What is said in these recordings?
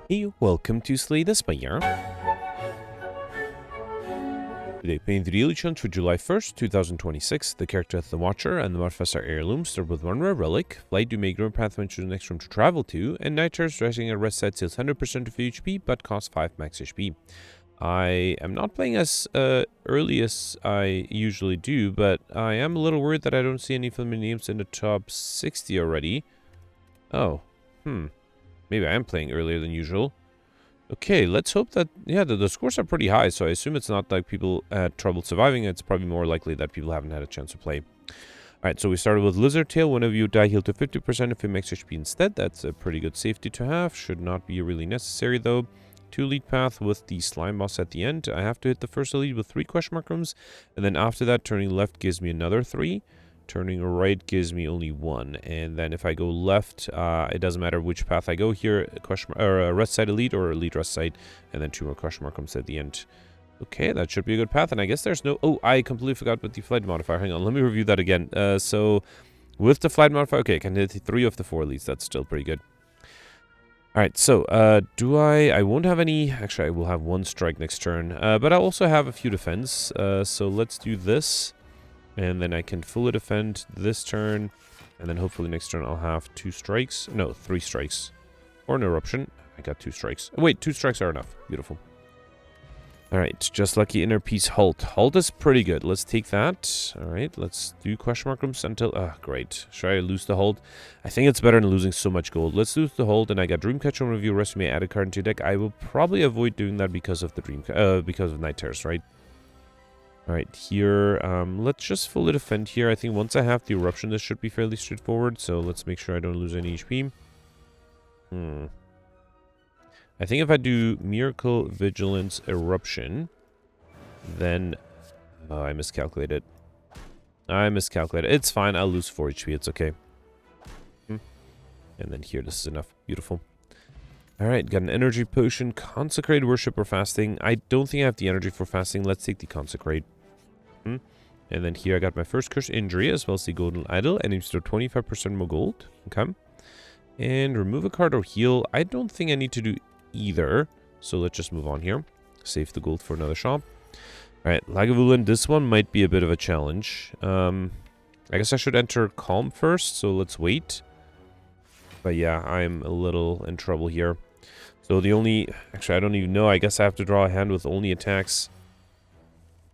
Hey, welcome to Slay the Spire. Today, playing the daily challenge for July 1st, 2026. The character of the Watcher and the modifiers are Heirloom. Start with 1 rare relic. Flight do make room pathway to the next room to travel to. And Night Terrors rising at rest side steals 100% of HP, but costs 5 max HP. I am not playing as early as I usually do, but I am a little worried that I don't see any familiar names in the top 60 already. Oh, maybe I am playing earlier than usual. Okay, let's hope that, yeah, the scores are pretty high, so I assume it's not like people had trouble surviving. It's probably more likely that people haven't had a chance to play. Alright, so we started with Lizard Tail. Whenever you die, heal to 50% if you max HP instead. That's a pretty good safety to have. Should not be really necessary, though. 2 elite path with the slime boss at the end. I have to hit the first elite with 3 question mark rooms, and then after that, turning left gives me another 3. Turning right gives me only 1, and then if I go left, it doesn't matter which path I go here, rest side elite or elite rest side, and then 2 more question mark comes at the end. Okay, that should be a good path, and I guess there's no... Oh, I completely forgot about the flight modifier. Hang on, let me review that again. So, with the flight modifier, okay, I can hit 3 of the 4 elites. That's still pretty good. Alright, so, I won't have any... Actually, I will have 1 strike next turn, but I also have a few defense, so let's do this. And then I can fully defend this turn. And then hopefully next turn I'll have 2 strikes. No, 3 strikes. Or an eruption. I got 2 strikes. Oh, wait, 2 strikes are enough. Beautiful. Alright, just lucky inner piece halt. Halt is pretty good. Let's take that. Alright, let's do question mark rooms until... Ah, great. Should I lose the hold? I think it's better than losing so much gold. Let's lose the hold. And I got Dreamcatcher on review. Rest may add a card into your deck. I will probably avoid doing that because of the because of Night Terrors, right? Alright, here, let's just fully defend here. I think once I have the eruption, this should be fairly straightforward. So let's make sure I don't lose any HP. I think if I do Miracle, Vigilance, Eruption, then... Oh, I miscalculated. It's fine, I'll lose 4 HP, it's okay. And then here, this is enough. Beautiful. Alright, got an energy potion, Consecrate, Worship, or Fasting. I don't think I have the energy for fasting. Let's take the Consecrate. And then here I got my first Curse Injury, as well as the Golden Idol, and it's still 25% more gold. Okay. And remove a card or heal. I don't think I need to do either. So let's just move on here. Save the gold for another shop. Alright, Lagavulin, this one might be a bit of a challenge. I guess I should enter Calm first, so let's wait. But yeah, I'm a little in trouble here. So the only... Actually, I don't even know. I guess I have to draw a hand with only attacks.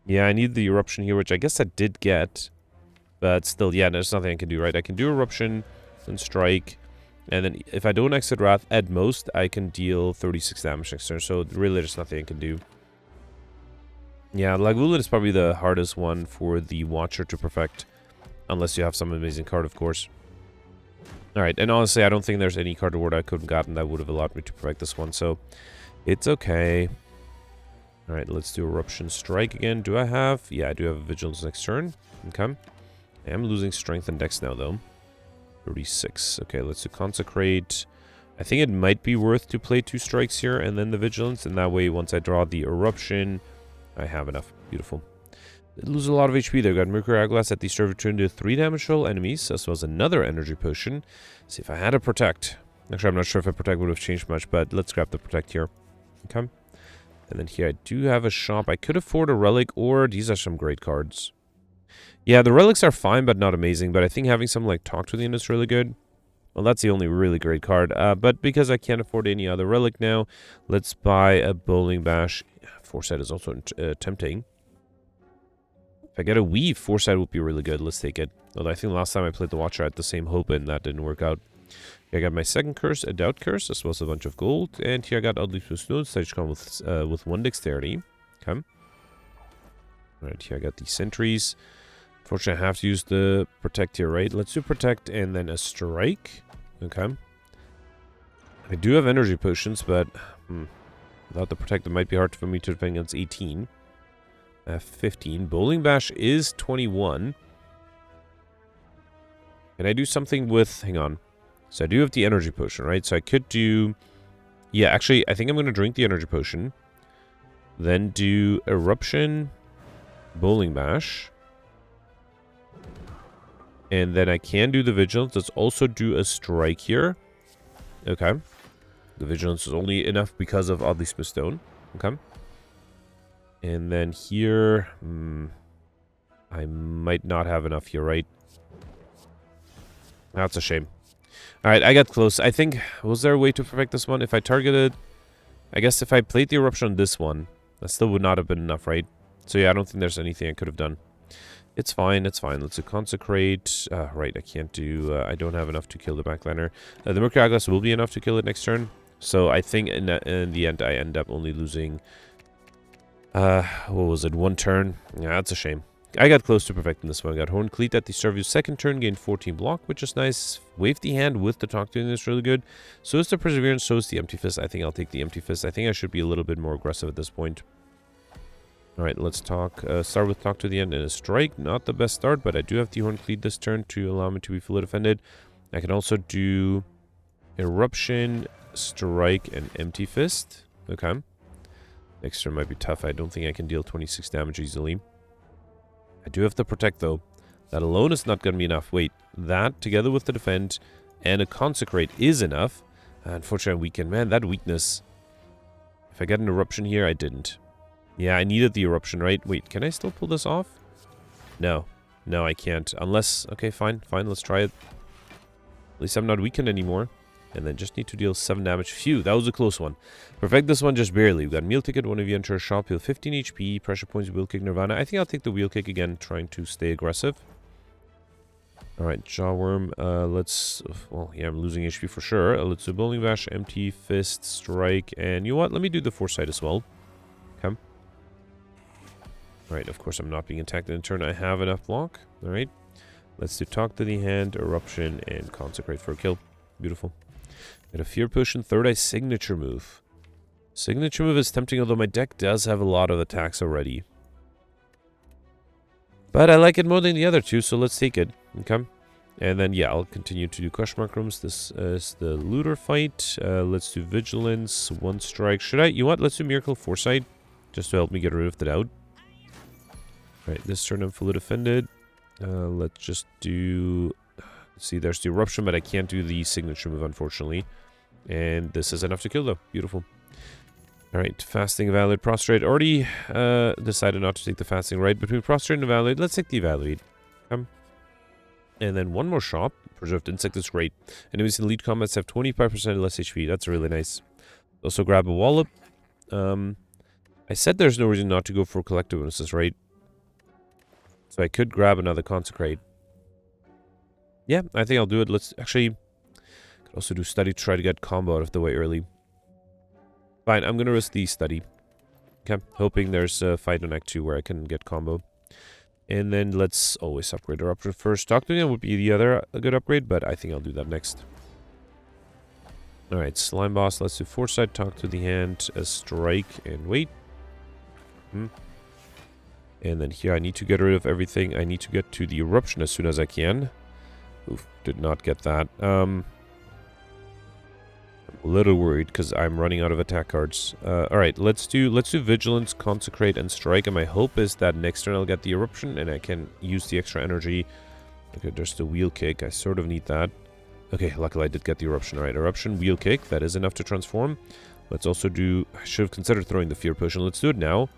Yeah, I need the Eruption here, which I guess I did get. But still, yeah, there's nothing I can do, right? I can do Eruption, then Strike. And then if I don't exit Wrath, at most, I can deal 36 damage next turn. So really, there's nothing I can do. Yeah, Lagavulin is probably the hardest one for the Watcher to perfect. Unless you have some amazing card, of course. Alright, and honestly, I don't think there's any card reward I could have gotten that would have allowed me to perfect this one, so it's okay. Alright, let's do Eruption Strike again. Do I have... Yeah, I do have Vigilance next turn. Okay. I am losing Strength and Dex now, though. 36. Okay, let's do Consecrate. I think it might be worth to play 2 strikes here and then the Vigilance, and that way, once I draw the Eruption, I have enough. Beautiful. Did lose a lot of HP there. Got Mercury Hourglass at the start of turn to 3 damage to all enemies, as well as another Energy Potion. See if I had a Protect. Actually, I'm not sure if a Protect would have changed much, but let's grab the Protect here. Okay. And then here I do have a shop. I could afford a Relic, or these are some great cards. Yeah, the Relics are fine, but not amazing. But I think having some like Talk to the End is really good. Well, that's the only really great card. But because I can't afford any other Relic now, let's buy a Bowling Bash. Foresight is also tempting. If I get a Weave, Foresight would be really good. Let's take it. Although I think last time I played the Watcher, I had the same hope, and that didn't work out. Here I got my second curse, a Doubt Curse, as well as a bunch of gold. And here I got Oddly Snow Stage Con with 1 dexterity. Okay. Alright, here I got the Sentries. Unfortunately, I have to use the Protect here, right? Let's do Protect and then a Strike. Okay. I do have Energy Potions, but without the Protect, it might be hard for me to defend against 18. I have 15. Bowling Bash is 21. Can I do something with... Hang on. So I do have the Energy Potion, right? So I could do... Yeah, actually, I think I'm going to drink the Energy Potion. Then do Eruption, Bowling Bash. And then I can do the Vigilance. Let's also do a Strike here. Okay. The vigilance is only enough because of oddly smooth stone. Okay. And then here, I might not have enough here, right? That's a shame. Alright, I got close. I think, was there a way to perfect this one? If I targeted, I guess if I played the eruption on this one, that still would not have been enough, right? So yeah, I don't think there's anything I could have done. It's fine, it's fine. Let's do consecrate. Right, I can't do, I don't have enough to kill the backliner. The Mercury Eyeglass will be enough to kill it next turn. So I think in the end, I end up only losing, what was it, 1 turn? Yeah, that's a shame. I got close to perfecting this one. I got Horn Cleat at the start of your second turn, gained 14 block, which is nice. Wave the Hand with the Talk to is really good. So is the Perseverance, so is the Empty Fist. I think I'll take the Empty Fist. I think I should be a little bit more aggressive at this point. Alright, let's talk. Start with Talk to the End and a Strike. Not the best start, but I do have the Horn Cleat this turn to allow me to be fully defended. I can also do Eruption, Strike, and Empty Fist. Okay. Next turn might be tough. I don't think I can deal 26 damage easily. I do have to protect, though. That alone is not going to be enough. Wait, that together with the defend and a consecrate is enough. Unfortunately, I weaken. Man, that weakness. If I get an eruption here, I didn't. Yeah, I needed the eruption, right? Wait, can I still pull this off? No. No, I can't. Unless... Okay, fine. Fine, let's try it. At least I'm not weakened anymore. And then just need to deal 7 damage. Phew, that was a close one. Perfect this one just barely. We've got Meal Ticket, one of you enter a shop, heal 15 HP, Pressure Points, Wheel Kick, Nirvana. I think I'll take the Wheel Kick again, trying to stay aggressive. Alright, Jawworm, let's... Well, yeah, I'm losing HP for sure. Let's do Bowling Bash, Empty Fist, Strike, and you know what? Let me do the Foresight as well. Okay. Alright, of course I'm not being attacked in a turn. I have enough block. Alright. Let's do Talk to the Hand, Eruption, and Consecrate for a kill. Beautiful. Got a Fear Potion, Third Eye Signature move. Signature move is tempting, although my deck does have a lot of attacks already. But I like it more than the other two, so let's take it. Okay. And then, yeah, I'll continue to do Question Mark Rooms. This is the Looter fight. Let's do Vigilance, 1 strike. Should I? You know what? Let's do Miracle Foresight, just to help me get rid of the doubt. Alright, this turn I'm fully defended. Let's just do... See, there's the Eruption, but I can't do the Signature move, unfortunately. And this is enough to kill, though. Beautiful. Alright, Fasting, Evaluate, Prostrate. Already decided not to take the Fasting, right? Between Prostrate and Evaluate, let's take the Evaluate. And then one more shop. Preserved Insect is great. Enemies in lead combats have 25% less HP. That's really nice. Also grab a Wallop. I said there's no reason not to go for collective bonuses, right? So I could grab another Consecrate. Yeah, I think I'll do it. Let's actually... Could also do Study to try to get combo out of the way early. Fine, I'm gonna risk the Study. Okay, hoping there's a fight on Act 2 where I can get combo. And then let's always upgrade our option first. Talk to them would be the other good upgrade, but I think I'll do that next. Alright, Slime Boss, let's do Foresight, Talk to the Hand, a Strike, and wait. And then here I need to get rid of everything. I need to get to the Eruption as soon as I can. Oof, did not get that. I'm a little worried because I'm running out of attack cards. Alright, let's do Vigilance, Consecrate, and Strike. And my hope is that next turn I'll get the Eruption and I can use the extra energy. Okay, there's the Wheel Kick. I sort of need that. Okay, luckily I did get the Eruption. Alright, Eruption, Wheel Kick. That is enough to transform. Let's also do... I should have considered throwing the Fear Potion. Let's do it now.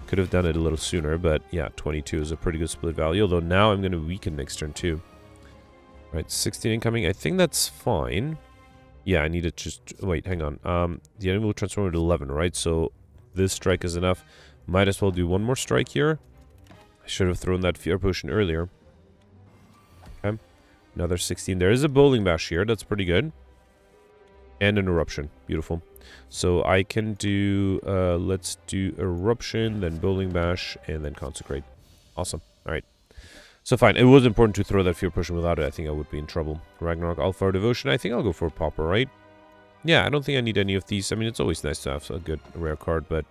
Could have done it a little sooner, but yeah, 22 is a pretty good split value. Although now I'm going to weaken next turn too. Right, 16 incoming. I think that's fine. Yeah, I need to just... Wait, hang on. The enemy will transform to 11, right? So this strike is enough. Might as well do one more strike here. I should have thrown that Fear Potion earlier. Okay. Another 16. There is a Bowling Bash here. That's pretty good. And an Eruption. Beautiful. So I can do... let's do Eruption, then Bowling Bash, and then Consecrate. Awesome. Alright. So fine, it was important to throw that Fear Potion. Without it, I think I would be in trouble. Ragnarok, Alpha, or Devotion. I think I'll go for a Pauper, right? Yeah, I don't think I need any of these. I mean, it's always nice to have a good rare card, but...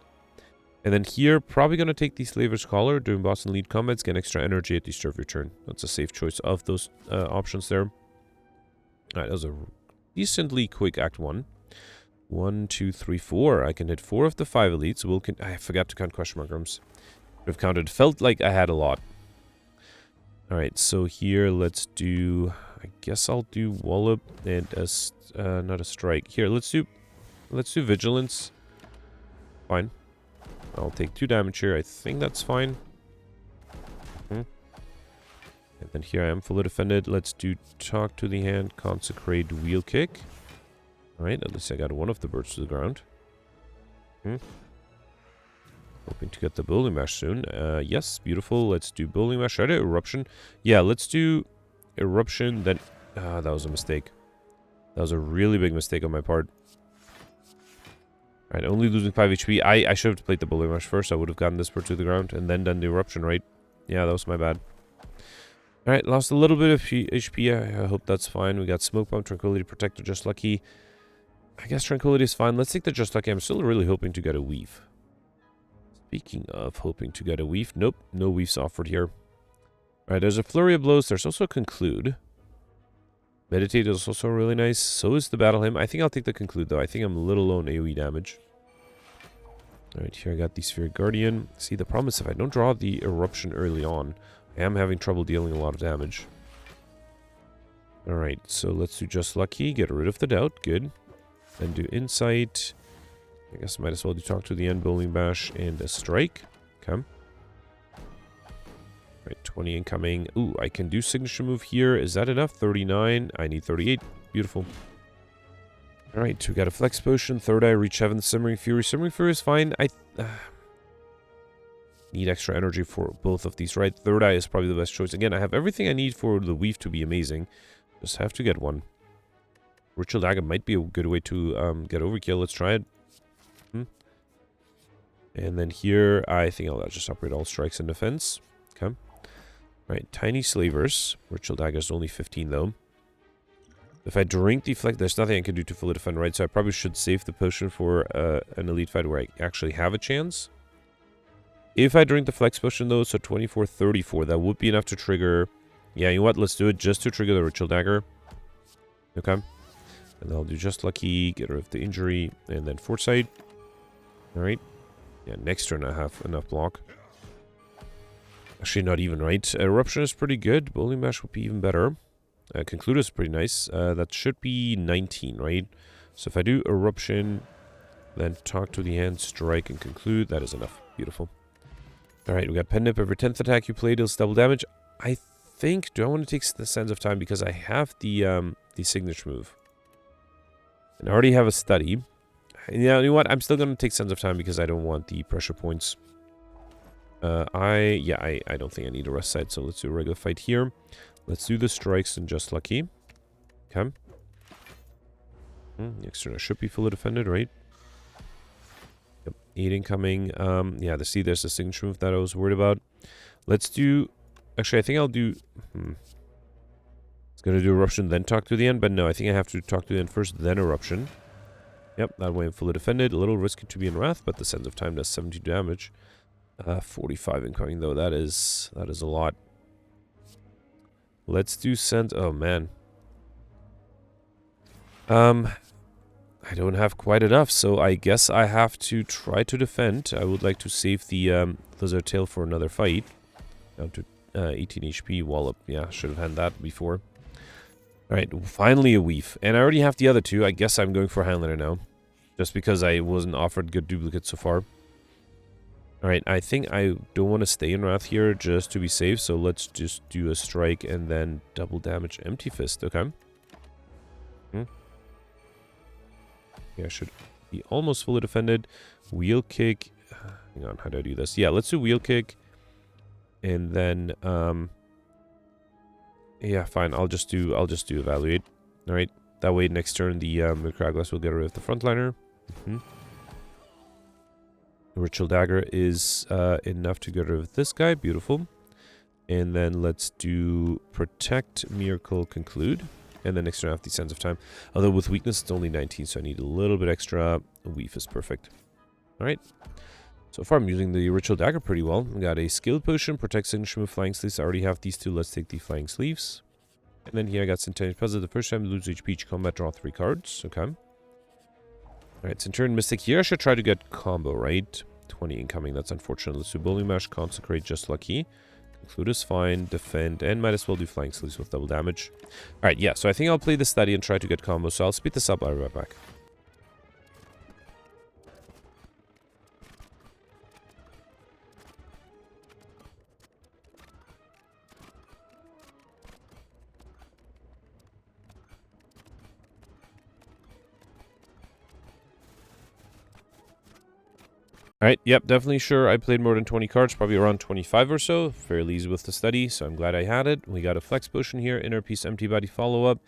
And then here, probably going to take the Slaver's Collar. During boss and lead combats, get extra energy at the start of your turn. That's a safe choice of those options there. Alright, that was a decently quick Act 1. 1, 2, 3, 4. I can hit 4 of the 5 elites. I forgot to count question mark rooms. Could have counted. Felt like I had a lot. Alright, so here let's do... I guess I'll do Wallop and not a Strike. Here, let's do let's do vigilance. Fine. I'll take 2 damage here. I think that's fine. And then here I am fully defended. Let's do talk to the hand, consecrate, wheel kick. Alright, at least I got one of the birds to the ground. Hoping to get the bowling mash soon. Yes, beautiful. Let's do bowling mash. Should I do eruption? Yeah, let's do eruption. Then that was a mistake. That was a really big mistake on my part. Alright, only losing 5 HP. I should have played the bowling mash first. I would have gotten this bird to the ground and then done the eruption, right? Yeah, that was my bad. Alright, lost a little bit of HP. I hope that's fine. We got Smoke Bomb, Tranquility, Protector, Just Lucky. I guess Tranquility is fine. Let's take the Just Lucky. I'm still really hoping to get a Weave. Speaking of hoping to get a Weave. Nope, no Weaves offered here. Alright, there's a Flurry of Blows. There's also a Conclude. Meditate is also really nice. So is the Battle Hymn. I think I'll take the Conclude, though. I think I'm a little low on AoE damage. Alright, here I got the Sphere Guardian. See, the problem is if I don't draw the Eruption early on, I am having trouble dealing a lot of damage. Alright, so let's do Just Lucky. Get rid of the Doubt. Good. Then do Insight. I guess I might as well do Talk to the End, Bowling Bash, and a Strike. Okay. Right, 20 incoming. Ooh, I can do Signature Move here. Is that enough? 39. I need 38. Beautiful. Alright, we got a Flex Potion. Third Eye, Reach Heaven, Simmering Fury. Simmering Fury is fine. I need extra energy for both of these, right? Third Eye is probably the best choice. Again, I have everything I need for the Weave to be amazing. Just have to get one. Ritual Dagger might be a good way to get Overkill. Let's try it. And then here, I think I'll just upgrade all strikes and defense. Okay. Right, Tiny Slavers. Ritual Dagger is only 15, though. If I drink Deflect, there's nothing I can do to fully defend, right? So I probably should save the potion for an elite fight where I actually have a chance. If I drink the Flex Potion, though, so 24, 34, that would be enough to trigger... Yeah, you know what? Let's do it just to trigger the Ritual Dagger. Okay. And I'll do Just Lucky, get rid of the injury, and then Foresight. Alright. Yeah, next turn I have enough block. Actually, not even, right? Eruption is pretty good. Bowling Bash would be even better. Conclude is pretty nice. That should be 19, right? So if I do Eruption, then Talk to the Hand, Strike, and Conclude, that is enough. Beautiful. Alright, we got Pen Nip. Every 10th attack you play deals double damage. I think... Do I want to take the Sands of Time? Because I have the Signature Move. And I already have a Study. Yeah, you know what? I'm still going to take Sands of Time because I don't want the pressure points. I don't think I need a rest side, so let's do a regular fight here. Let's do the strikes and Just Lucky. Okay. Next turn I should be fully defended, right? Yep. 8 incoming. Yeah, there's the signature move that I was worried about. Let's do... Actually, I think I'll do... It's going to do Eruption, then Talk to the End, but no, I think I have to Talk to the End first, then Eruption. Yep, that way I'm fully defended. A little risky to be in Wrath, but the Sands of Time does 72 damage. 45 incoming, though. That is a lot. Let's do Sands... Oh, man. I don't have quite enough, so I guess I have to try to defend. I would like to save the Lizard Tail for another fight. Down to 18 HP. Wallop. Yeah, should have had that before. Alright, finally a Weave. And I already have the other two. I guess I'm going for Highlander now. Just because I wasn't offered good duplicates so far. Alright, I think I don't want to stay in Wrath here just to be safe. So let's just do a Strike and then double damage Empty Fist. Okay. Yeah, I should be almost fully defended. Wheel Kick. Hang on, how do I do this? Yeah, let's do Wheel Kick. And then, yeah, fine. I'll just do Evaluate. All right. That way, next turn, the Micraglass will get rid of the frontliner. Ritual Dagger is enough to get rid of this guy. Beautiful. And then let's do Protect, Miracle, Conclude. And then next turn I have the Sands of Time. Although with weakness it's only 19, so I need a little bit extra. Weave is perfect. Alright. So far I'm using the Ritual Dagger pretty well. We got a Skill Potion, Protect, Signature Move, Flying Sleeves. I already have these two. Let's take the Flying Sleeves. And then here I got Centennial Puzzle. The first time you lose HP each combat, draw 3 cards. Okay. Alright, Centurion Mystic. Here I should try to get combo, right? 20 incoming. That's unfortunate. Let's do Bowling Mash, Consecrate, Just Lucky. Conclude is fine, defend, and might as well do Flying Sleeves with double damage. Alright, yeah, so I think I'll play the Study and try to get combo, so I'll speed this up. I'll be right back. Alright, yep, definitely sure I played more than 20 cards, probably around 25 or so. Fairly easy with the study, so I'm glad I had it. We got a flex potion here, inner piece, empty body follow-up.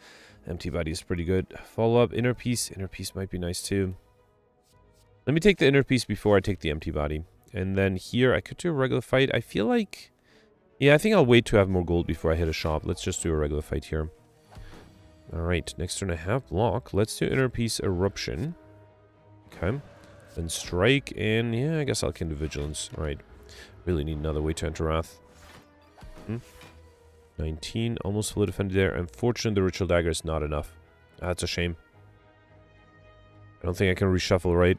Empty body is pretty good. Follow-up, inner piece might be nice too. Let me take the inner piece before I take the empty body. And then here, I could do a regular fight. I feel like... yeah, I think I'll wait to have more gold before I hit a shop. Let's just do a regular fight here. Alright, next turn I have block. Let's do inner piece eruption. Okay. Then strike, and yeah, I guess I'll can do vigilance. Alright. Really need another way to enter Wrath. 19, almost fully defended there. Unfortunately, the ritual dagger is not enough. That's a shame. I don't think I can reshuffle, right?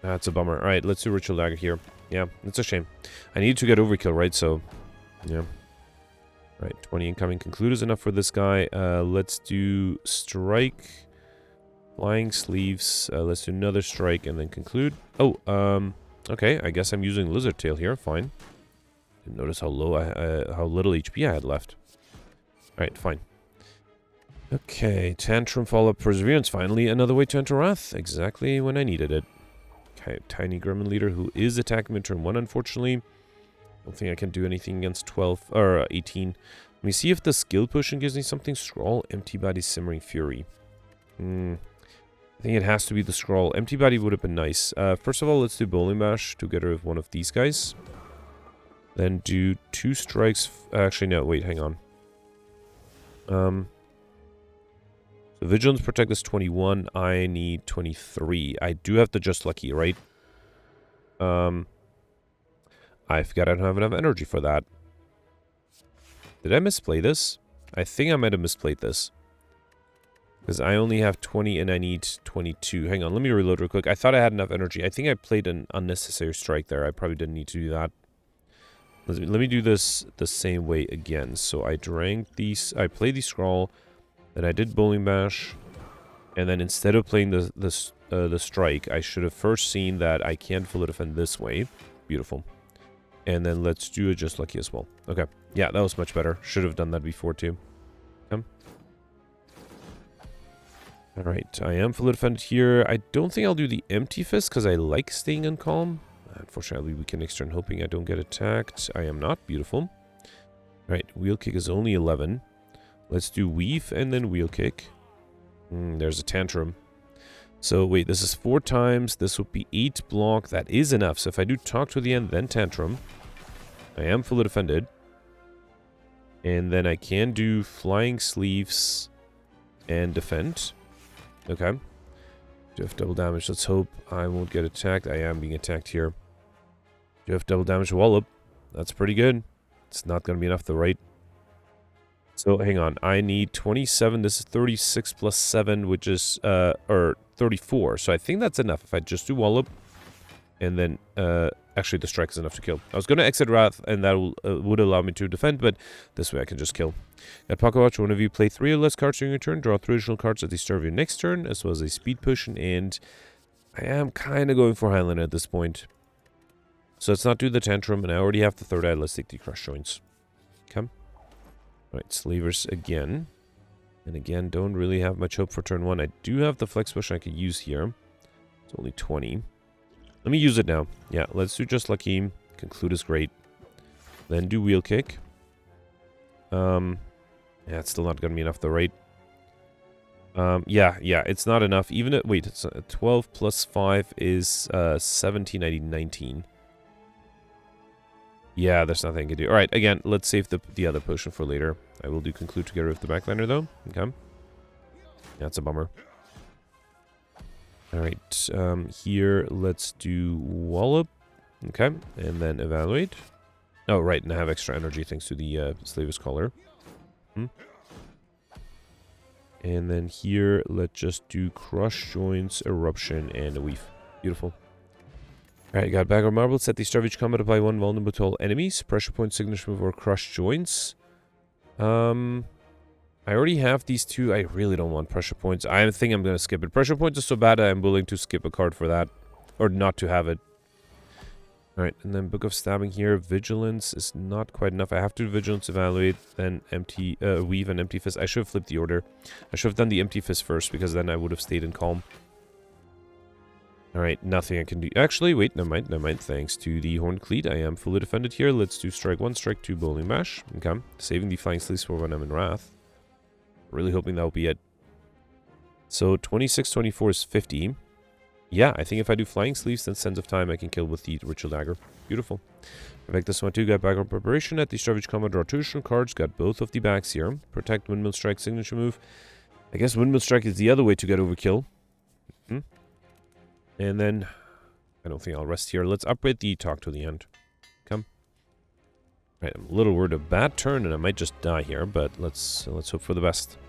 That's a bummer. Alright, let's do ritual dagger here. Yeah, it's a shame. I need to get overkill, right? So, yeah. Right, 20 incoming. Conclude is enough for this guy. Let's do strike. Flying sleeves. Let's do another strike and then conclude. Oh, okay. I guess I'm using lizard tail here. Fine. Didn't notice how low how little HP I had left. All right, fine. Okay, tantrum, follow-up, perseverance. Finally, another way to enter Wrath. Exactly when I needed it. Okay, tiny Gremlin leader who is attacking me turn 1. Unfortunately, don't think I can do anything against 12 or 18. Let me see if the skill potion gives me something. Scroll, empty body, simmering fury. I think it has to be the scroll. Empty body would have been nice. First of all, let's do bowling bash to get rid of one of these guys. Then do 2 strikes. Actually, no, wait, hang on. So vigilance protect is 21. I need 23. I do have the just lucky, right? I forgot I don't have enough energy for that. Did I misplay this? I think I might have misplayed this. Because I only have 20 and I need 22. Hang on, let me reload real quick. I thought I had enough energy. I think I played an unnecessary strike there. I probably didn't need to do that. Let me do this the same way again. So I drank these. I played the scroll. Then I did bowling bash. And then instead of playing the strike, I should have first seen that I can't fully defend this way. Beautiful. And then let's do it just lucky as well. Okay. Yeah, that was much better. Should have done that before too. Okay. Alright, I am fully defended here. I don't think I'll do the empty fist because I like staying in calm. Unfortunately, we can extern hoping I don't get attacked. I am not. Beautiful. Alright, wheel kick is only 11. Let's do weave and then wheel kick. There's a tantrum. So wait, this is 4 times. This would be 8 block. That is enough. So if I do talk to the end, then tantrum. I am fully defended. And then I can do flying sleeves and defend. Okay. Do have double damage. Let's hope I won't get attacked. I am being attacked here. Do have double damage wallop. That's pretty good. It's not going to be enough though, right? So hang on. I need 27. This is 36 plus 7, which is, or 34. So I think that's enough. If I just do wallop and then, actually the strike is enough to kill. I was going to exit Wrath and that would allow me to defend, but this way I can just kill. At Pocket Watch, one of you play 3 or less cards during your turn, draw 3 additional cards at the start of your next turn, as well as a speed potion, and I am kind of going for Highlander at this point. So let's not do the tantrum, and I already have the third eye. Let's take the crush joints. Okay. Alright, slavers again. And again, don't really have much hope for turn 1. I do have the flex potion I could use here. It's only 20. Let me use it now. Yeah, let's do just lucky. Conclude is great. Then do wheel kick. Yeah, it's still not going to be enough though, right? Yeah, it's not enough. Even at, wait, it's 12 plus 5 is 17, I need 19. Yeah, there's nothing I can do. Alright, again, let's save the other potion for later. I will do conclude to get rid of the backliner though. Okay. That's a bummer. Alright, here, let's do wallop. Okay, and then evaluate. Oh, right, and I have extra energy thanks to the Slaver's Collar. And then here, let's just do crush joints, eruption, and a weave. Beautiful. Alright, got bag of marble. Set the start of each combat, apply 1 vulnerable to all enemies. Pressure point signature move or crush joints. I already have these 2. I really don't want pressure points. I think I'm going to skip it. Pressure points is so bad I'm willing to skip a card for that. Or not to have it. Alright, and then Book of Stabbing here. Vigilance is not quite enough. I have to do Vigilance, Evaluate, then empty, Weave and Empty Fist. I should have flipped the order. I should have done the Empty Fist first, because then I would have stayed in calm. Alright, nothing I can do. Actually, wait, never mind. Thanks to the Horned Cleat, I am fully defended here. Let's do strike 1, strike 2, bowling bash. Okay, saving the flying sleeves for when I'm in Wrath. Really hoping that will be it. So 26, 24 is 50. Yeah, I think if I do flying sleeves, then Sense of Time I can kill with the Ritual Dagger. Beautiful. Perfect this one too. Got background preparation at the start of each combat. Draw 2 additional cards. Got both of the backs here. Protect, Windmill Strike, signature move. I guess Windmill Strike is the other way to get overkill. And then, I don't think I'll rest here. Let's upgrade the Talk to the End. Come. Right, I'm a little worried a bad turn, and I might just die here, but let's hope for the best.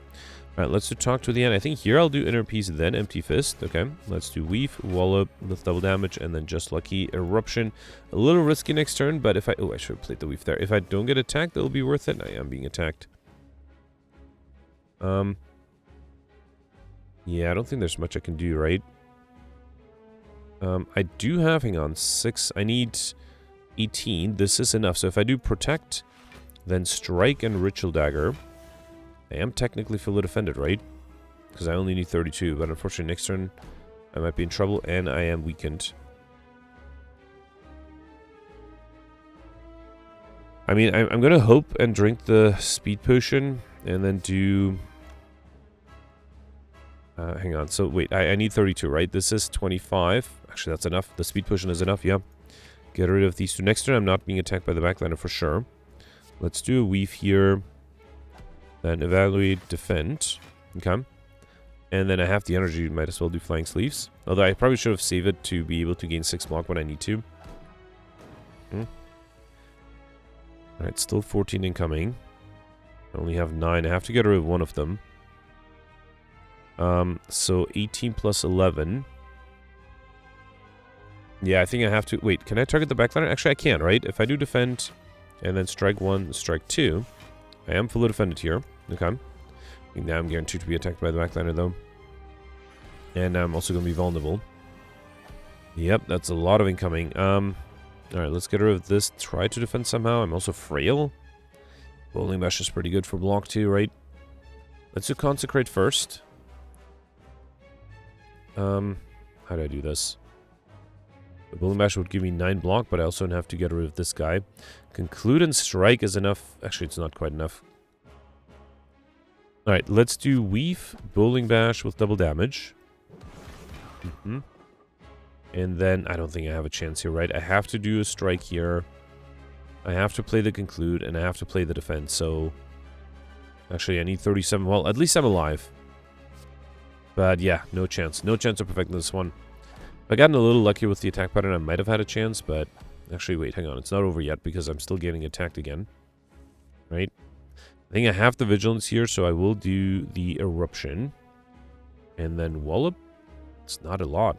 Alright, let's do Talk to the End. I think here I'll do Inner Peace, then Empty Fist. Okay, let's do Weave, Wallop with double damage, and then Just Lucky Eruption. A little risky next turn, but if I... Oh, I should have played the Weave there. If I don't get attacked, it'll be worth it. I am being attacked. Yeah, I don't think there's much I can do, right? I do have, hang on, 6. I need 18. This is enough. So if I do Protect, then Strike and Ritual Dagger, I am technically fully defended, right? Because I only need 32. But unfortunately, next turn, I might be in trouble, and I am weakened. I mean, I'm going to hope and drink the Speed Potion, and then do... hang on. So, wait. I need 32, right? This is 25. Actually, that's enough. The Speed Potion is enough, yeah. Get rid of these two. Next turn, I'm not being attacked by the backliner for sure. Let's do a Weave here. Then Evaluate, Defend. Okay. And then I have the energy. Might as well do Flying Sleeves. Although I probably should have saved it to be able to gain 6 block when I need to. Alright, still 14 incoming. I only have 9. I have to get rid of one of them. So 18 plus 11. Yeah, I think I have to... Wait, can I target the backliner? Actually, I can, right? If I do defend and then strike 1, strike 2, I am fully defended here. Okay. I think now I'm guaranteed to be attacked by the backliner, though. And I'm also going to be vulnerable. Yep, that's a lot of incoming. Alright, let's get rid of this. Try to defend somehow. I'm also frail. Bowling Bash is pretty good for block, too, right? Let's do Consecrate first. How do I do this? The Bowling Bash would give me 9 block, but I also have to get rid of this guy. Conclude and Strike is enough. Actually, it's not quite enough. Alright, let's do Weave, Bowling Bash with double damage. And then, I don't think I have a chance here, right? I have to do a Strike here. I have to play the Conclude, and I have to play the Defense, so... Actually, I need 37. Well, at least I'm alive. But yeah, no chance. No chance of perfecting this one. If I gotten a little lucky with the attack pattern, I might have had a chance, but... Actually, wait, hang on. It's not over yet because I'm still getting attacked again. Right? I think I have the Vigilance here, so I will do the Eruption. And then Wallop. It's not a lot.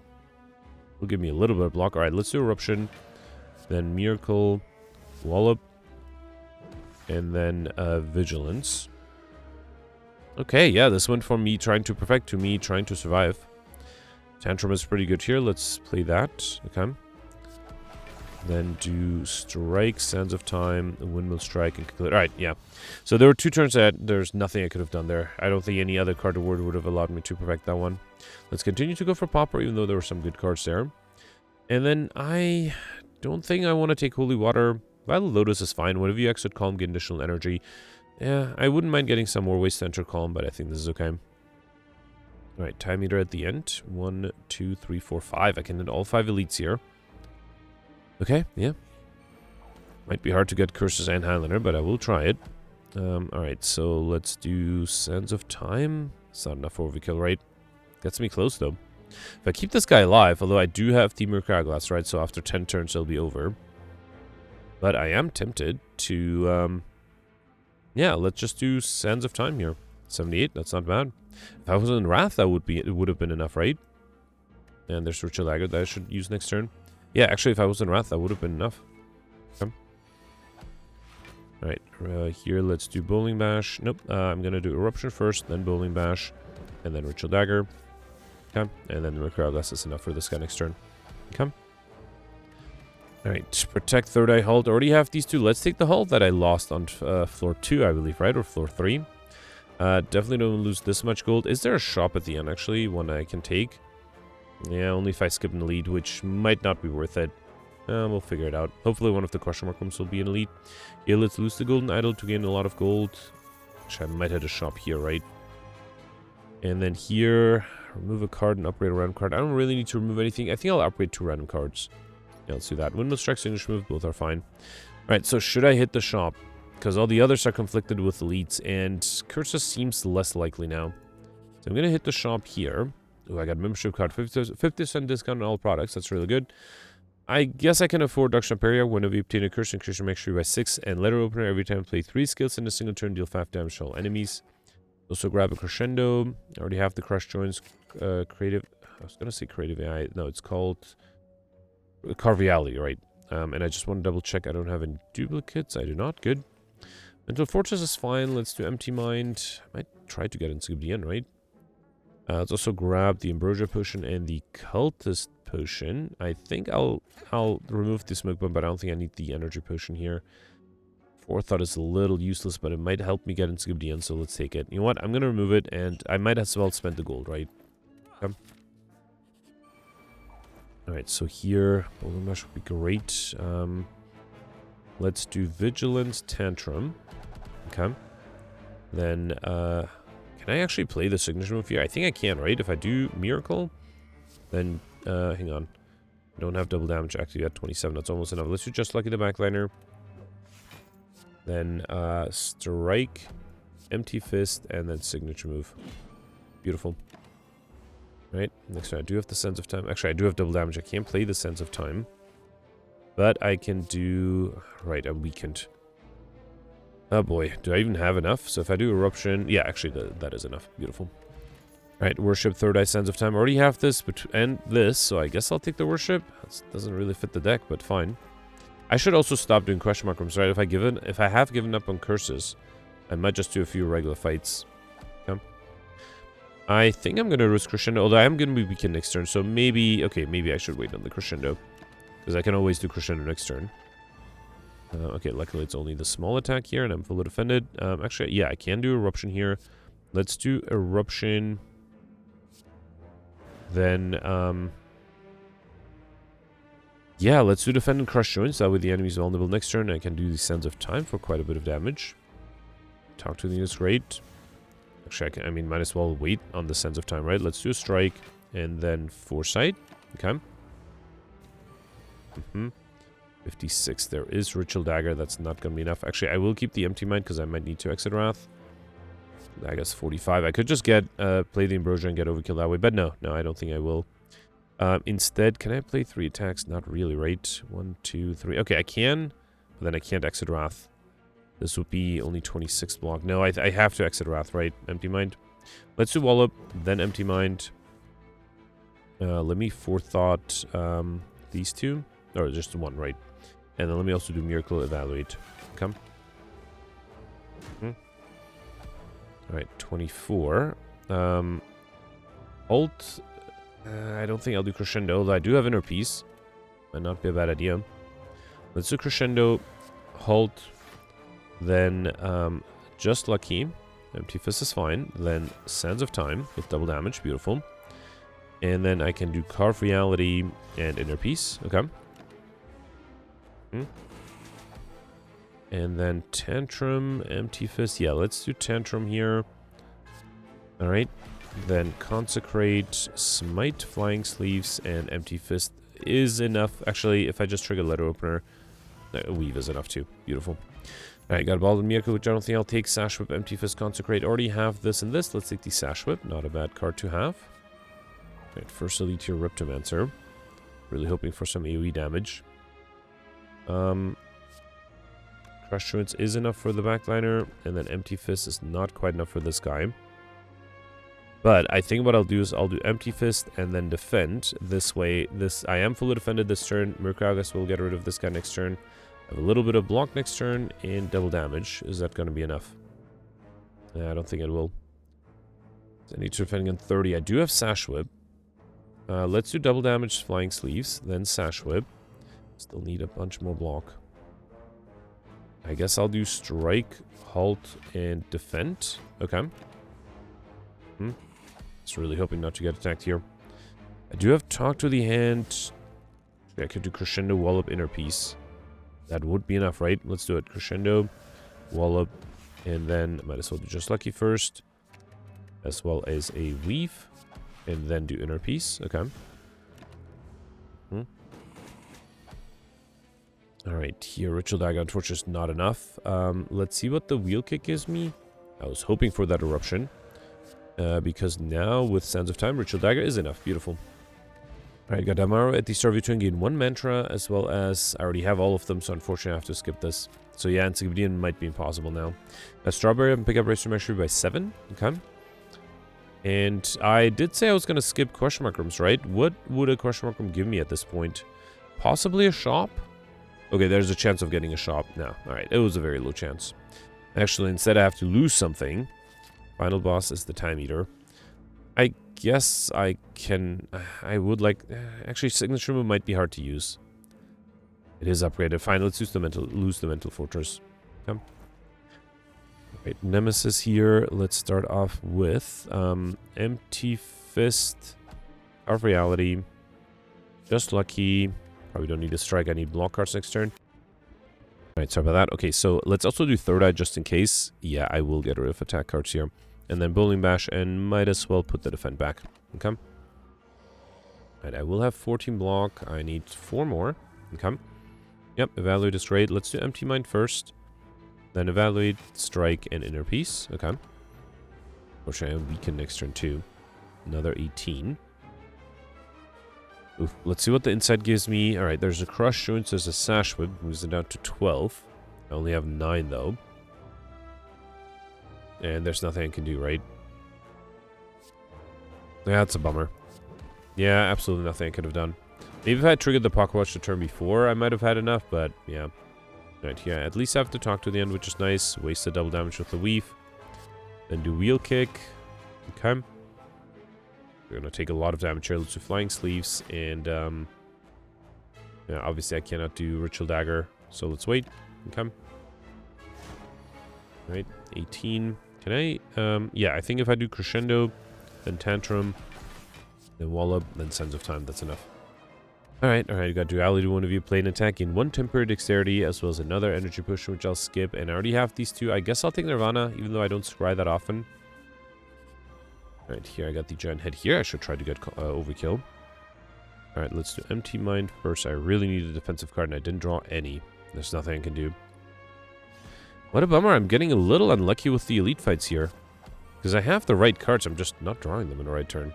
Will give me a little bit of block. Alright, let's do Eruption. Then Miracle. Wallop. And then Vigilance. Okay, yeah, this went from me trying to perfect to me trying to survive. Tantrum is pretty good here. Let's play that. Okay. Then do Strike, Sands of Time, Windmill Strike, and Conclude. Alright, yeah. So there were 2 turns that there's nothing I could have done there. I don't think any other card award would have allowed me to perfect that one. Let's continue to go for Pauper, even though there were some good cards there. And then I don't think I want to take Holy Water. Vital Lotus is fine. Whenever you exit Calm, get additional energy. Yeah, I wouldn't mind getting some more ways to enter Calm, but I think this is okay. Alright, Time Meter at the end. 1, 2, 3, 4, 5. I can hit all 5 elites here. Okay, yeah. Might be hard to get Curses and Highlander, but I will try it. Alright, so let's do Sands of Time. It's not enough for overkill, right? Gets me close, though. If I keep this guy alive, although I do have the Mercure Glass, right? So after 10 turns, it'll be over. But I am tempted to, yeah, let's just do Sands of Time here. 78, that's not bad. If I was in Wrath, it would have been enough, right? And there's Ritual Dagger that I should use next turn. Yeah, actually, if I was in Wrath, that would have been enough. Okay. Alright, here, let's do Bowling Bash. Nope, I'm going to do Eruption first, then Bowling Bash, and then Ritual Dagger. Okay, and then the Mercure Glass is enough for this guy next turn. Okay. Alright, Protect, Third Eye, Halt. Already have these 2. Let's take the Halt that I lost on floor 2, I believe, right? Or floor 3. Definitely don't lose this much gold. Is there a shop at the end, actually, one I can take? Yeah, only if I skip an elite, which might not be worth it. We'll figure it out. Hopefully one of the question mark rooms will be an elite. Yeah, let's lose the golden idol to gain a lot of gold. Actually, I might have a shop here, right? And then here, remove a card and upgrade a random card. I don't really need to remove anything. I think I'll upgrade 2 random cards. Yeah, let's do that. Windmill Strike, Signature Move, both are fine. Alright, so should I hit the shop? Because all the others are conflicted with elites, and Curses seems less likely now. So I'm going to hit the shop here. Oh, I got a membership card. 50% discount on all products. That's really good. I guess I can afford Duction Area. Whenever you obtain a curse, increase your max by 6, and letter opener every time play 3 skills in a single turn, deal 5 damage to all enemies. Also grab a Crescendo. I already have the Crush Joints creative. I was gonna say creative AI. No, it's called Carviality, right? And I just want to double check I don't have any duplicates. I do not. Good. Mental Fortress is fine. Let's do Empty Mind. I might try to get Encyclopedia, right? Let's also grab the Ambrosia Potion and the Cultist Potion. I think I'll remove the Smoke Bomb, but I don't think I need the Energy Potion here. Forethought is a little useless, but it might help me get Encyclopedia, so let's take it. You know what? I'm going to remove it, and I might as well spend the gold, right? Okay. Alright, so here, Boulder Mash would be great. Let's do Vigilance Tantrum. Okay. Then, can I actually play the signature move here? I think I can, right? If I do Miracle, then, hang on. I don't have double damage actually at 27. That's almost enough. Let's do Just Lucky the Backliner. Then, Strike, Empty Fist, and then Signature Move. Beautiful. Right, next one, I do have the Sense of Time. Actually, I do have double damage. I can't play the Sense of Time. But I can do... Right, I'm weakened. Oh boy, do I even have enough? So if I do Eruption... Yeah, actually, that is enough. Beautiful. Alright, Worship, Third Eye, Sense of Time. I already have this and this, so I guess I'll take the Worship. That doesn't really fit the deck, but fine. I should also stop doing question mark rooms, right? If I have given up on curses, I might just do a few regular fights. Okay. I think I'm going to risk Crescendo, although I am going to be weakened next turn, so maybe... Okay, maybe I should wait on the Crescendo. Because I can always do Crescendo next turn. Okay, luckily it's only the small attack here, and I'm fully defended. Actually, yeah, I can do Eruption here. Let's do Eruption. Then, yeah, let's do Defend and Crush Joints. That way the enemy's vulnerable next turn. I can do the Sense of Time for quite a bit of damage. Talk to the is great. Actually, I mean, might as well wait on the Sense of Time, right? Let's do a Strike and then Foresight. Okay. 56. There is Ritual Dagger. That's not going to be enough. Actually, I will keep the Empty Mind because I might need to exit Wrath. I guess 45. I could just get play the Ambrosia and get Overkill that way, but no, I don't think I will. Instead, can I play 3 attacks? Not really, right? 1, 2, 3. Okay, I can, but then I can't exit Wrath. This would be only 26 block. No, I have to exit Wrath, right? Empty Mind. Let's do Wallop, then Empty Mind. Let me Forethought these 2. Or just 1, right? And then let me also do Miracle Evaluate. Come. Alright, 24. Ult. I don't think I'll do Crescendo, although I do have Inner Peace. Might not be a bad idea. Let's do Crescendo. Halt. Then, Just Lucky. Empty Fist is fine. Then, Sands of Time with double damage. Beautiful. And then I can do Carve Reality and Inner Peace. Okay. And then Tantrum, Empty Fist. Yeah, let's do Tantrum here. Alright. Then Consecrate, Smite, Flying Sleeves, and Empty Fist is enough. Actually, if I just trigger Letter Opener, Weave is enough too. Beautiful. Alright, got a Ball and Miracle, which I don't think I'll take. Sash Whip, Empty Fist, Consecrate. Already have this and this. Let's take the Sash Whip. Not a bad card to have. Alright, first Elite here, Riptomancer. Really hoping for some AoE damage. Crush Joints is enough for the backliner, and then Empty Fist is not quite enough for this guy. But I think what I'll do is I'll do Empty Fist and then defend. This way, I am fully defended this turn. Mercagus will get rid of this guy next turn. I have a little bit of block next turn and double damage. Is that going to be enough? I don't think it will. I need to defend on 30. I do have Sash Whip. Let's do double damage, Flying Sleeves, then Sash Whip. Still need a bunch more block. I guess I'll do Strike, Halt, and Defend. Okay. Just really hoping not to get attacked here. I do have Talk to the Hand. I could do Crescendo, Wallop, Inner Peace. That would be enough, right? Let's do it. Crescendo, Wallop, and then might as well do Just Lucky first. As well as a Weave. And then do Inner Peace. Okay. Alright, here, Ritual Dagger, unfortunately, is not enough. Let's see what the Wheel Kick gives me. I was hoping for that Eruption. Because now, with Sands of Time, Ritual Dagger is enough. Beautiful. Alright, got Damaro at the start of your turn, gain 1 Mantra, as well as I already have all of them, so unfortunately I have to skip this. So yeah, Encyclopedian might be impossible now. Strawberry, I can pick up Racer Mastery by 7. Okay. And I did say I was going to skip question mark rooms, right? What would a question mark room give me at this point? Possibly a shop? Okay, there's a chance of getting a shop. No, alright, it was a very low chance. Actually, instead I have to lose something. Final boss is the Time Eater. I guess I can... I would like... actually, Signature Move might be hard to use. It is upgraded. Fine, let's lose the Mental Fortress. Come. Right, Nemesis here. Let's start off with Empty Fist, Carve Reality, Just Lucky. Probably don't need a strike. I need block cards next turn. Alright, sorry about that. Okay, so let's also do Third Eye just in case. Yeah, I will get rid of attack cards here. And then Bowling Bash, and might as well put the defend back. Okay. Alright, I will have 14 block. I need 4 more. Okay. Yep, Evaluate is great. Let's do Empty Mind first. Then Evaluate, Strike, and Inner Peace. Okay. Which I am weakened next turn too. Another 18. Oof. Let's see what the inside gives me. Alright, there's a Crush Joints, there's a Sash Whip. Moves it down to 12. I only have 9 though. And there's nothing I can do, right? Yeah, that's a bummer. Yeah, absolutely nothing I could have done. Maybe if I had triggered the Pocket Watch the turn before, I might have had enough, but yeah. Right, yeah, at least I have to talk to the end, which is nice. Waste the double damage with the Weave. Then do Wheel Kick. Okay. We're going to take a lot of damage here. Let's do Flying Sleeves. And, yeah, obviously I cannot do Ritual Dagger. So let's wait. Okay. Right, 18. Can I, yeah, I think if I do Crescendo, then Tantrum, then Wallop, then Sands of Time, that's enough. Alright, you got Duality, one of you play an attack in 1 temporary dexterity, as well as another energy potion, which I'll skip, and I already have these 2. I guess I'll take Nirvana, even though I don't scry that often. Alright, here I got the Giant Head here. I should try to get Overkill. Alright, let's do Empty Mind first. I really need a defensive card, and I didn't draw any. There's nothing I can do. What a bummer. I'm getting a little unlucky with the Elite fights here. Because I have the right cards, I'm just not drawing them in the right turn.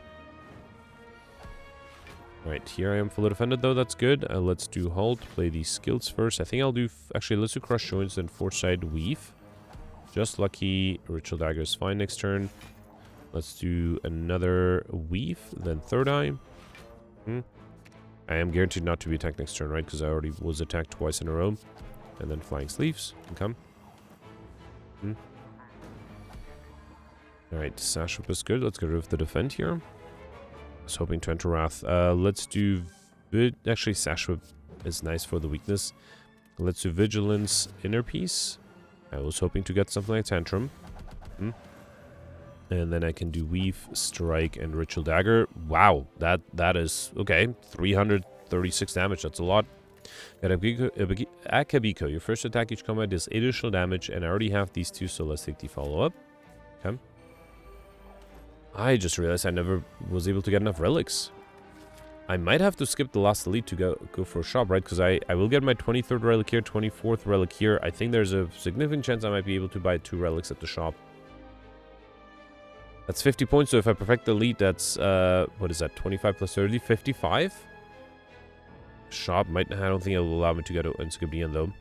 Alright, here I am fully defended though, that's good. Let's do Halt, play these skills first. I think I'll do... actually, let's do Crush Joints, then Foresight Weave. Just Lucky, Ritual Dagger is fine next turn. Let's do another Weave, then Third Eye. I am guaranteed not to be attacked next turn, right? Because I already was attacked twice in a row. And then Flying Sleeves can come. Alright, Sash Whip is good. Let's get rid of the defend here. I was hoping to enter Wrath. Let's do... actually, Sash Whip is nice for the weakness. Let's do Vigilance, Inner Peace. I was hoping to get something like Tantrum. And then I can do Weave, Strike, and Ritual Dagger. Wow, that is... okay, 336 damage. That's a lot. Akabiko, your first attack each combat does 8 additional damage, and I already have these 2, so let's take the follow-up. Okay. I just realized I never was able to get enough relics. I might have to skip the last elite to go for a shop, right? Because I will get my 23rd relic here, 24th relic here. I think there's a significant chance I might be able to buy 2 relics at the shop. That's 50 points, so if I perfect the elite, that's, what is that, 25 plus 30, 55? Shop might... I don't think it will allow me to get an Encyclopedia though.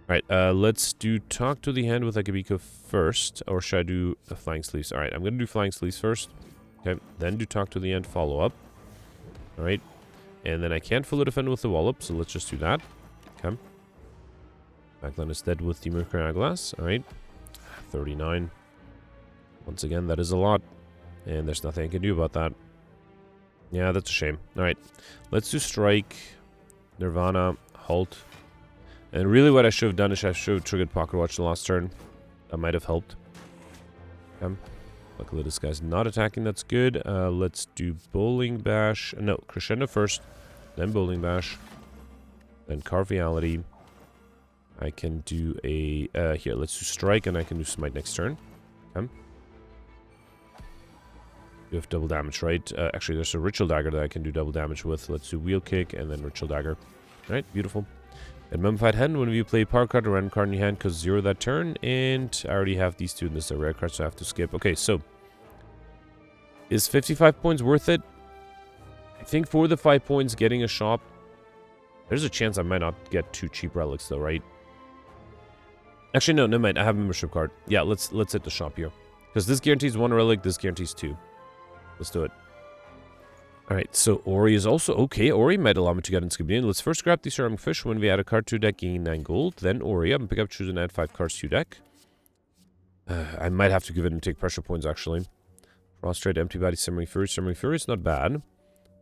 Alright, let's do Talk to the Hand with Akabiko first. Or should I do Flying Sleeves? Alright, I'm going to do Flying Sleeves first. Okay, then do Talk to the Hand, follow up. Alright, and then I can't fully defend with the Wallop, so let's just do that. Okay. Backline is dead with the Mercury Eyeglass. Alright, 39. Once again, that is a lot. And there's nothing I can do about that. Yeah, that's a shame. Alright, let's do Strike, Nirvana, Halt. And really what I should have done is I should have triggered Pocket Watch the last turn. That might have helped. Okay. Luckily, this guy's not attacking. That's good. Let's do Bowling Bash. No, Crescendo first. Then Bowling Bash. Then Carviality. I can do a... here, let's do Strike, and I can do Smite next turn. Okay. You have double damage, right? Actually, there's a Ritual Dagger that I can do double damage with. Let's do Wheel Kick, and then Ritual Dagger. Alright, beautiful. And Mummified Hand, when you play a power card or random card in your hand, because 0 that turn, and I already have these two, and this is a rare card, so I have to skip. Okay, so... is 55 points worth it? I think for the 5 points, getting a shop... there's a chance I might not get 2 cheap relics, though, right? Actually, no, never mind. I have a membership card. Yeah, let's hit the shop here. Because this guarantees 1 relic, this guarantees 2. Let's do it. Alright, so Ori is also... okay, Ori might allow me to get in Skibidi. Let's first grab the Ceramic Fish. When we add a card to deck, gain 9 gold. Then Ori. I'm going to pick up, choose, and add 5 cards to deck. I might have to give it and take pressure points, actually. Prostrate, Empty Body, Simmering Fury. Simmering Fury is not bad.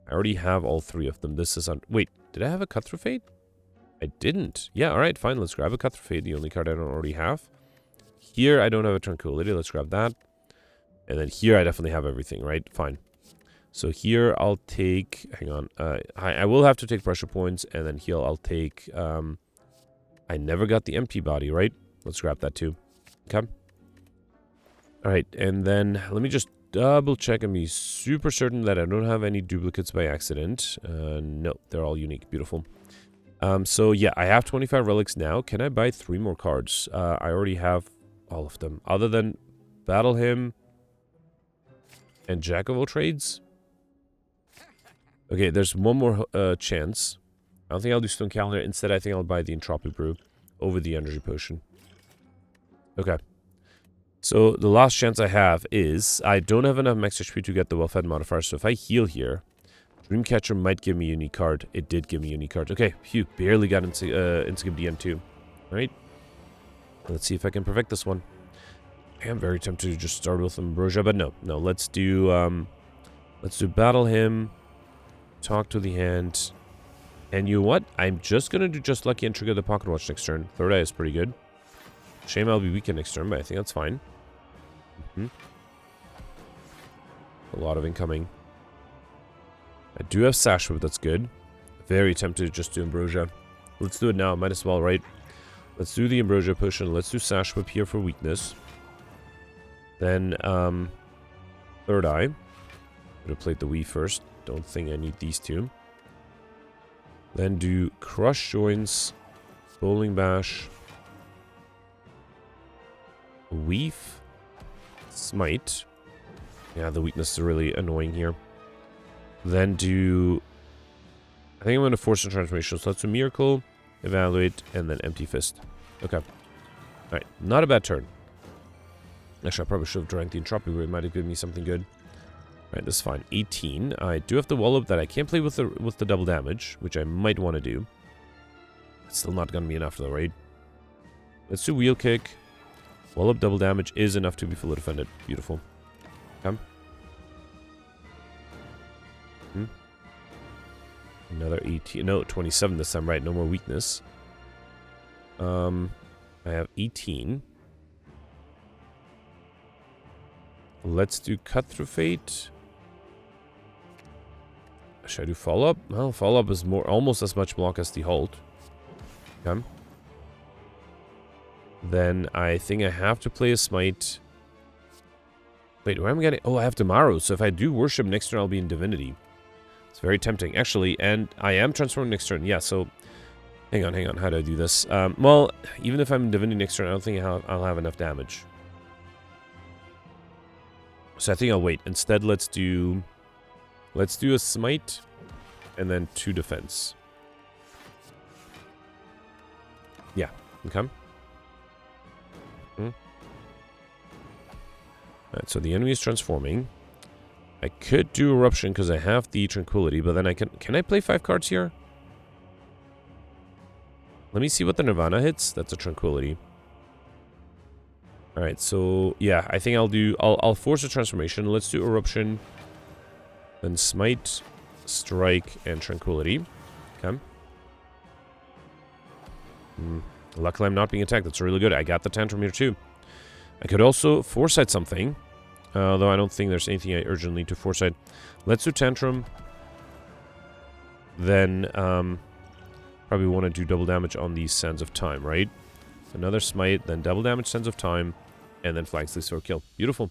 I already have all 3 of them. This is on... wait, did I have a Cut Through Fate? I didn't. Yeah, alright, fine. Let's grab a Cut Through Fate, the only card I don't already have. Here, I don't have a Tranquility. Let's grab that. And then here, I definitely have everything, right? Fine. So here, I'll take... hang on. I will have to take pressure points. And then here, I'll take... I never got the Empty Body, right? Let's grab that too. Okay. Alright, and then let me just double check and be super certain that I don't have any duplicates by accident. No, they're all unique. Beautiful. So yeah, I have 25 relics now. Can I buy 3 more cards? I already have all of them. Other than Battle Hymn and Jack of all Trades. Okay, there's one more chance. I don't think I'll do Stone Calendar. Instead, I think I'll buy the Entropy Brew over the Energy Potion. Okay. So the last chance I have is I don't have enough max HP to get the well-fed modifier. So if I heal here, Dreamcatcher might give me a unique card. It did give me a unique card. Okay, phew, barely got into DM2. Alright. Let's see if I can perfect this one. I am very tempted to just start with Ambrosia, but no. No, let's do Battle Hymn, Talk to the Hand, and you know what? I'm just gonna do Just Lucky and trigger the Pocket Watch next turn. Third Eye is pretty good. Shame I'll be weakened next turn, but I think that's fine. A lot of incoming. I do have Sash Whip, that's good. Very tempted to just do Ambrosia. Let's do it now, might as well, right? Let's do the Ambrosia Potion. Let's do Sash Whip here for weakness. Then, Third Eye. I'm gonna play the Wii first. Don't think I need these two. Then do Crush Joints, Bowling Bash, Weave, Smite. Yeah, the weakness is really annoying here. Then do... I think I'm going to force a transformation. So let's do Miracle, Evaluate, and then Empty Fist. Okay. Alright, not a bad turn. Actually, I probably should have drank the Entropy, but it might have given me something good. Alright, this is fine. 18. I do have the Wall Up that I can't play with the double damage, which I might want to do. It's still not going to be enough though, right? Let's do Wheel Kick. Wall Up double damage is enough to be fully defended. Beautiful. Okay. Another 18. No, 27 this time, right? No more weakness. I have 18. Let's do Cut Through Fate. Should I do Follow Up? Well, Follow Up is almost as much block as the Halt. Okay. Then I think I have to play a Smite. Wait, where am I getting? Oh, I have Tomorrow. So if I do Worship next turn, I'll be in Divinity. It's very tempting, actually. And I am transforming next turn. Yeah, so... Hang on. How do I do this? Well, even if I'm in Divinity next turn, I don't think I'll have enough damage. So I think I'll wait. Instead, let's do a Smite. And then 2 defense. Yeah, okay. Alright, so the enemy is transforming. I could do Eruption because I have the Tranquility, but then I can I play 5 cards here? Let me see what the Nirvana hits. That's a Tranquility. Alright, so yeah, I think I'll force a transformation. Let's do Eruption. Then Smite, Strike, and Tranquility. Okay. Luckily I'm not being attacked. That's really good. I got the Tantrum here too. I could also Foresight something. Although I don't think there's anything I urgently need to foresight. Let's do Tantrum. Then probably want to do double damage on the Sands of Time, right? So another Smite, then double damage Sands of Time, and then Flank Sleeve Sword kill. Beautiful.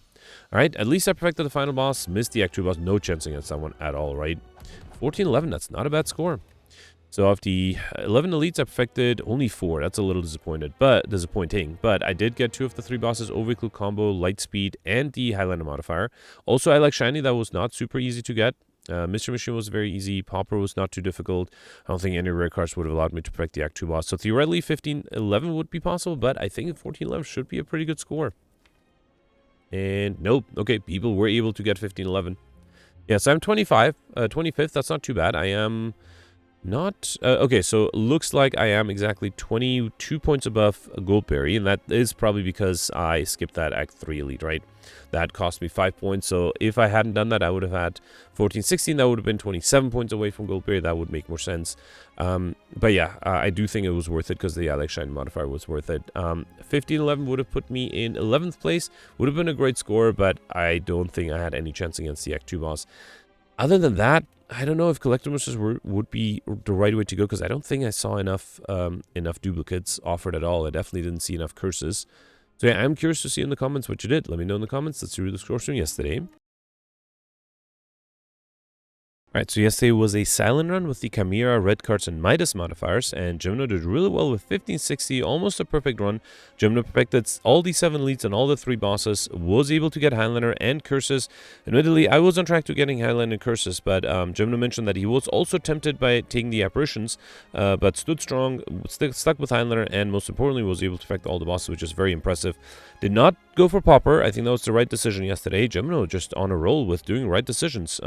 Alright, at least I perfected the final boss. Missed the Act 2 boss. No chance against that one at all, right? 14-11, that's not a bad score. So of the 11 elites, I perfected only 4. That's a little disappointing. But I did get 2 of the 3 bosses, Overkill Combo, Light Speed, and the Highlander modifier. Also, I like Shiny. That was not super easy to get. Mystery Machine was very easy. Pauper was not too difficult. I don't think any rare cards would have allowed me to perfect the Act 2 boss. So theoretically, 15-11 would be possible, but I think 14-11 should be a pretty good score. And nope. Okay, people were able to get 15-11. Yeah, so I'm 25th. That's not too bad. I am not... okay, so looks like I am exactly 22 points above Goldberry, and that is probably because I skipped that Act 3 Elite, right? That cost me 5 points, so if I hadn't done that, I would have had 14-16. That would have been 27 points away from Goldberry. That would make more sense. But yeah, I do think it was worth it because the Alex Shine modifier was worth it. 15-11 would have put me in 11th place. Would have been a great score, but I don't think I had any chance against the Act 2 boss. Other than that, I don't know if collector missions would be the right way to go, because I don't think I saw enough duplicates offered at all. I definitely didn't see enough curses. So yeah, I'm curious to see in the comments what you did. Let me know in the comments. Let's see the scores from yesterday. Alright, so yesterday was a silent run with the Chimera, Red Cards, and Midas modifiers, and Gemino did really well with 1560, almost a perfect run. Gemino perfected all the 7 leads and all the 3 bosses, was able to get Highlander and Curses. Admittedly, I was on track to getting Highlander and Curses, but Gemino mentioned that he was also tempted by taking the Apparitions, but stood strong, stuck with Highlander, and most importantly was able to perfect all the bosses, which is very impressive. Did not go for Pauper. I think that was the right decision yesterday. Gemino just on a roll with doing right decisions.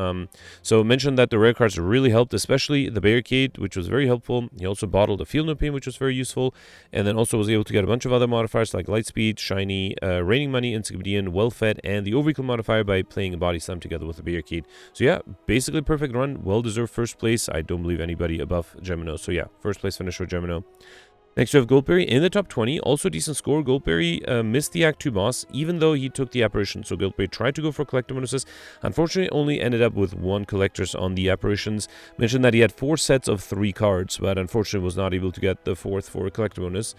So mentioned that the rare cards really helped, especially the Barricade, which was very helpful. He also bottled a Field Note Pain, which was very useful, and then also was able to get a bunch of other modifiers like Lightspeed, Shiny, Raining Money, Encyclopedian, Well-Fed, and the Overkill modifier by playing a Body Slam together with the Barricade. So yeah, basically perfect run, well-deserved first place. I don't believe anybody above Gemino. So yeah, first place finish for Gemino. Next we have Goldberry in the top 20, also decent score. Goldberry missed the Act 2 boss, even though he took the Apparition. So Goldberry tried to go for collector bonuses, unfortunately only ended up with 1 collectors on the Apparitions. Mentioned that he had 4 sets of 3 cards, but unfortunately was not able to get the 4th for a collector bonus.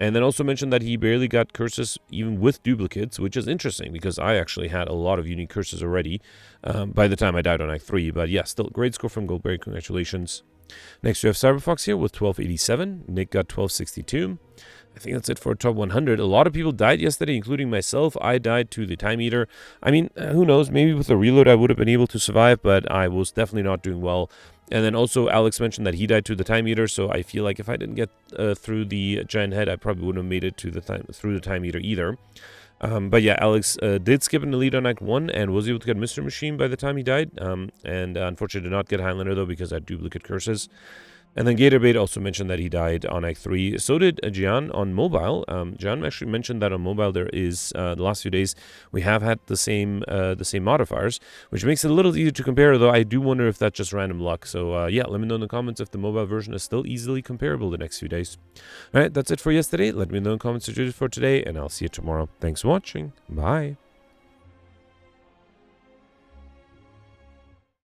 And then also mentioned that he barely got curses even with duplicates, which is interesting because I actually had a lot of unique curses already by the time I died on Act 3. But yeah, still great score from Goldberry, congratulations. Next we have Cyberfox here with 1287. Nick got 1262. I think that's it for top 100. A lot of people died yesterday, including myself. I died to the Time Eater. I mean, who knows? Maybe with a reload I would have been able to survive, but I was definitely not doing well. And then also Alex mentioned that he died to the Time Eater, so I feel like if I didn't get through the Giant Head, I probably wouldn't have made it to through the Time Eater either. But yeah, Alex did skip an elite on Act 1 and was able to get Mystery Machine by the time he died. And unfortunately did not get Highlander though because I had duplicate curses. And then Gatorbait also mentioned that he died on Act 3. So did Gian on mobile. Gian actually mentioned that on mobile there is, the last few days, we have had the same modifiers, which makes it a little easier to compare, though I do wonder if that's just random luck. So yeah, let me know in the comments if the mobile version is still easily comparable the next few days. Alright, that's it for yesterday. Let me know in the comments what you did for today, and I'll see you tomorrow. Thanks for watching. Bye.